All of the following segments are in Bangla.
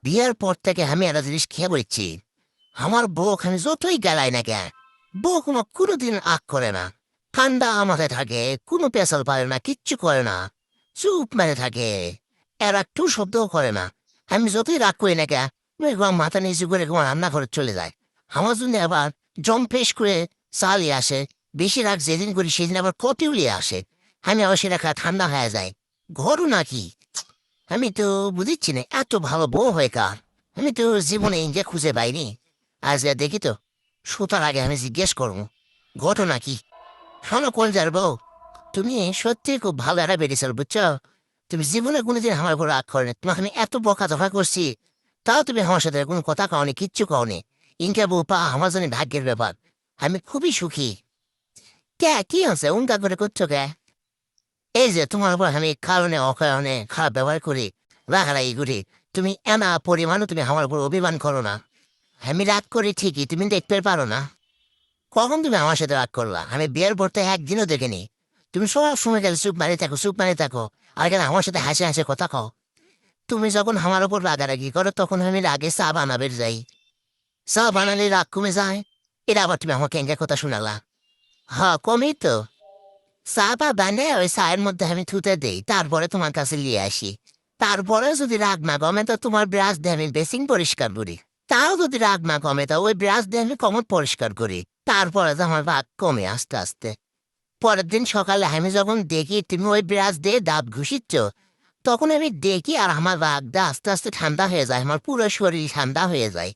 বিয়ের পর থেকে আমি একটা জিনিস খেয়ে বলছি, আমার বউ আমি যতই গেলাই না কেন, বউ কোনোদিন আগ করে না। ঠান্ডা মাথায় থাকে, কোনো পেশাল পারে না, কিচ্ছু করে না, চুপ মেরে থাকে। এর একটু শব্দও করে না। আমি যতই রাগ করি না কে, মাথা নিচু করে রান্না করে চলে যায়। আমার জন্য আবার জম্পেশ করে চালিয়ে আসে। বেশি রাগ যেদিন করি সেদিন আবার কটিউলিয়ে আসে। আমি আবার সেটা ঠান্ডা হয়ে যায়। ঘরও নাকি, আমি তো বুঝিচ্ছি না এত ভালো বউ হয় কার। আমি তো জীবনে ইন্ডিয়া খুঁজে পাইনি। আজ দেখি তো, শোতার আগে আমি জিজ্ঞেস করবো ঘটনা কি। শোনো কলজার বউ, তুমি সত্যি খুব ভালো একটা বেরিয়েছিল বুঝছো। তুমি জীবনে কোনোদিন আমার উপর রাগ করেনি, তোমাকে আমি এত বকা দফা করছি, তাও তুমি আমার সাথে কোনো কথা কওনি, কিচ্ছু কওনি। ইনকা বউ পা আমার জন্য ভাগ্যের ব্যাপার। আমি খুবই সুখী। কে কি আছে উনকা করে করছো কে? এই যে তোমার উপর আমি কারণে অকারণে খারাপ ব্যবহার করি, রাগারাগি করি, তুমি এনা পরিমাণও তুমি আমার উপর অভিমান করো না। আমি রাগ করি ঠিকই, তুমি দেখতে পারো না। কখন তুমি আমার সাথে রাগ করলা? আমি বিয়ের পরতে একদিনও দেখিনি। তুমি সব সময় গেলে চুপ মারি থাকো, চুপ মারি থাকো, আর কেন আমার সাথে হাসি হাসি কথা কও। তুমি যখন আমার উপর রাগারাগি করো তখন আমি রাগে চা বানাবে যাই। চা বানালে রাগ কমে যায়। এটা আবার তুমি আমাকে এঙ্গে কথা শোনালা। হ্যাঁ কমই তো। চা বা বানায় ওই চায়ের মধ্যে আমি থুতে দেই, তারপরে তোমার কাছে নিয়ে আসি। তারপরে যদি রাগ না কমে তো তোমার ব্রাশ দিয়ে আমি বেসিং পরিষ্কার করি। তাও যদি রাগ না কমে তো ওই ব্রাশ দিয়ে আমি কমর পরিষ্কার করি। তারপরে তো আমার রাগ কমে আস্তে আস্তে। পরের দিন সকালে আমি যখন দেখি তুমি ওই ব্রাশ দিয়ে দাঁত ঘুষিচ্ছ, তখন আমি দেখি আর আমার রাগটা আস্তে আস্তে ঠান্ডা হয়ে যায়, আমার পুরো শরীর ঠান্ডা হয়ে যায়।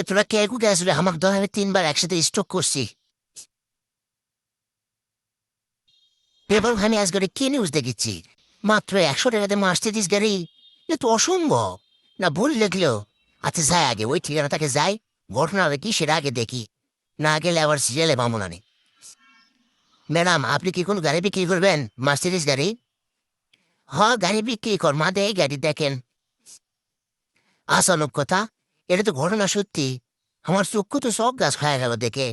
তোরা কে কুকে আসবে আমার ধর আমি 3বার একসাথে স্ট্রোক করছি। এবার আমি আজ গাড়ি কি নিউজ দেখেছি, মাত্র 100 টাকাতে মার্সিডিজ গাড়ি। এ তো অসম্ভব। না ভুল লিখলো। আচ্ছা যাই আগে ওই ঠিকানাটাকে যাই, ঘটনাটা কি সেটা আগে দেখি, না গেলে আবার সিরিয়ালে পাবো না নি। ম্যাডাম আপনি কি কোনো গাড়ি বিক্রি করবেন? মার্সিডিজ গাড়ি? গাড়ি বিক্রি কর মা, দেয় গাড়ি দেখেন। আসানুক কথা, এটা তো ঘটনা সত্যি। আমার চক্ষু তো সব গাছ খায় গেল দেখে।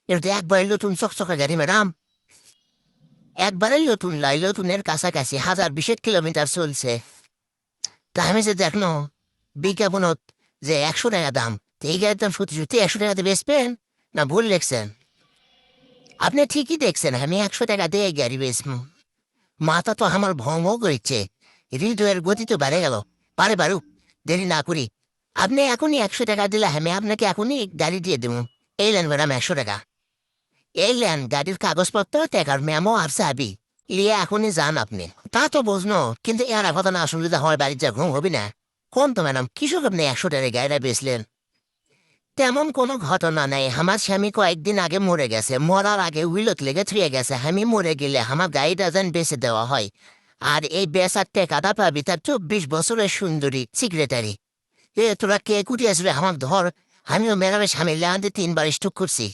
এটা তো একবারে নতুন চকচকা গাড়ি ম্যাডাম। একবারেই নতুন লাই, নতুনের কাছাকাছি 1020 কিলোমিটার চলছে। তা আমি যে দেখলো বিজ্ঞাপনত যে 100 টাকা দাম, তো এই গাড়ির দাম সত্যি সত্যি 100 টাকাতে বেচবেন? না ভুল দেখছেন? আপনি ঠিকই দেখছেন, আমি 100 টাকা দিয়ে এই গাড়ি বেচবো। মাথা তো আমার ভঙ্গ করেছে, হৃদয়ের গতি তো বেড়ে গেল। পারে পারুক, দেরি না করি। আপনি এখনই 100 টাকা দিলে আমি আপনাকে এখনই গাড়ি দিয়ে দেবো। এই নেন ম্যাডাম 100 টাকা। এই নেন গাড়ির কাগজপত্র, টাকার মেমো আর চাবি। ইয়ে এখনই যান আপনি। তা তো বুঝনো, কিন্তু এর কথা না শুনলে তো আমার বাড়ির যা ঘুম হবে না। কোন তো ম্যাডাম কৃষক আপনি 100 টাকায় গাড়িটা বেচলেন? তেমন কোনো ঘটনা নেই, আমার স্বামী কয়েকদিন আগে মরে গেছে, মরার আগে উইলত লেগে থুয়ে গেছে, আমি মরে গেলে আমার গাড়িটা যেন বেঁচে দেওয়া হয়। আর এই বেচার টাকাটা পাবি তার 24 বছরের সুন্দরী সেক্রেটারি। তোরা কে কুটি আসবে আমার ধর। আমিও ম্যাডামের স্বামী লেহান্তে 3বার স্ট্রোক করছি।